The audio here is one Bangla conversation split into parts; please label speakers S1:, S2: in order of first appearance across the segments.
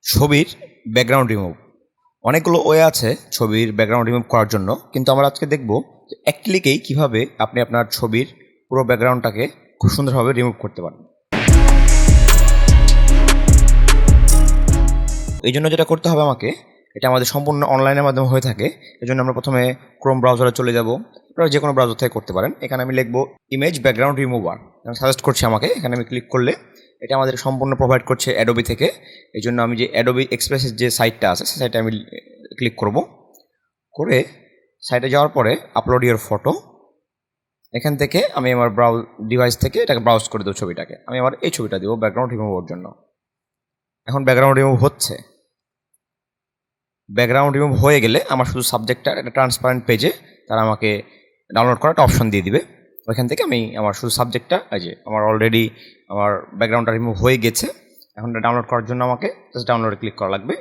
S1: ছবির ব্যাকগ্রাউন্ড রিমুভ। অনেকগুলো ওয়ে আছে ছবির ব্যাকগ্রাউন্ড রিমুভ করার জন্য, কিন্তু আমরা আজকে দেখব যে এক ক্লিকেই কীভাবে আপনি আপনার ছবির পুরো ব্যাকগ্রাউন্ডটাকে খুব সুন্দরভাবে রিমুভ করতে পারেন। এই জন্য যেটা করতে হবে আমাকে, এটা আমাদের সম্পূর্ণ অনলাইনের মাধ্যমে হয়ে থাকে। এই জন্য আমরা প্রথমে ক্রোম ব্রাউজারে চলে যাব। আপনারা যে কোনো ব্রাউজার থেকে করতে পারেন। এখানে আমি লিখব ইমেজ ব্যাকগ্রাউন্ড রিমুভার, সাজেস্ট করছি আমাকে। এখানে আমি ক্লিক করলে এটা আমাদের সম্পূর্ণ প্রোভাইড করছে অ্যাডোবি থেকে। এই জন্য আমি যে অ্যাডোবি এক্সপ্রেসের যে সাইটটা আছে সেই সাইটে আমি ক্লিক করব। করে সাইটে যাওয়ার পরে আপলোড ইওর ফটো, এখান থেকে আমি আমার ডিভাইস থেকে এটাকে ব্রাউজ করে দেবো ছবিটাকে। আমি আমার এই ছবিটা দেবো ব্যাকগ্রাউন্ড রিমুভের জন্য। এখন ব্যাকগ্রাউন্ড রিমুভ হচ্ছে। ব্যাকগ্রাউন্ড রিমুভ হয়ে গেলে আমার শুধু সাবজেক্টটা একটা ট্রান্সপারেন্ট পেজে তারা আমাকে ডাউনলোড করার একটা অপশন দিয়ে দিবে। ওইখান থেকে আমি আমার শুধু সাবজেক্টটা, এই যে আমার অলরেডি আমার ব্যাকগ্রাউন্ডটা রিমুভ হয়ে গেছে। এখন ডাউনলোড করার জন্য আমাকে জাস্ট ডাউনলোডে ক্লিক করা লাগবে।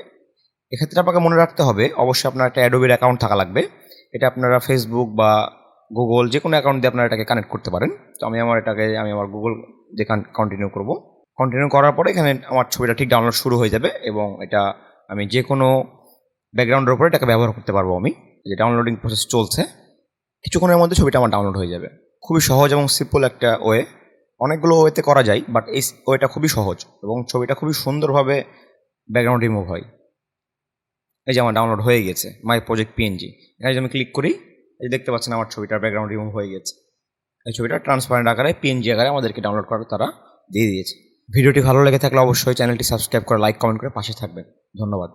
S1: এক্ষেত্রে আপনাকে মনে রাখতে হবে অবশ্যই আপনার একটা অ্যাডোবির অ্যাকাউন্ট থাকা লাগবে। এটা আপনারা ফেসবুক বা গুগল যে কোনো অ্যাকাউন্ট দিয়ে আপনারা এটাকে কানেক্ট করতে পারেন। তো আমি আমার গুগল দিয়ে কন্টিনিউ করব। কন্টিনিউ করার পরে এখানে আমার ছবিটা ঠিক ডাউনলোড শুরু হয়ে যাবে এবং এটা আমি যে কোনো ব্যাকগ্রাউন্ডের উপরে এটাকে ব্যবহার করতে পারবো। আমি যে ডাউনলোডিং প্রসেস চলছে, কিছুক্ষণের মধ্যে ছবিটা আমার ডাউনলোড হয়ে যাবে। খুবই সহজ এবং সিম্পল একটা ওয়ে। অনেকগুলো ওয়েতে করা যায়, বাট এই ওয়েটা খুবই সহজ এবং ছবিটা খুবই সুন্দরভাবে ব্যাকগ্রাউন্ড রিমুভ হয়। এই যে আমার ডাউনলোড হয়ে গেছে মাই প্রজেক্ট পিএনজি। এখানে যদি আমি ক্লিক করি, এই দেখতে পাচ্ছেন আমার ছবিটার ব্যাকগ্রাউন্ড রিমুভ হয়ে গেছে। এই ছবিটা ট্রান্সপারেন্ট আকারে পিএনজি আকারে আমাদেরকে ডাউনলোড করে তারা দিয়ে দিয়েছে। ভিডিওটি ভালো লেগে থাকলে অবশ্যই চ্যানেলটি সাবস্ক্রাইব করে লাইক কমেন্ট করে পাশে থাকবেন। ধন্যবাদ।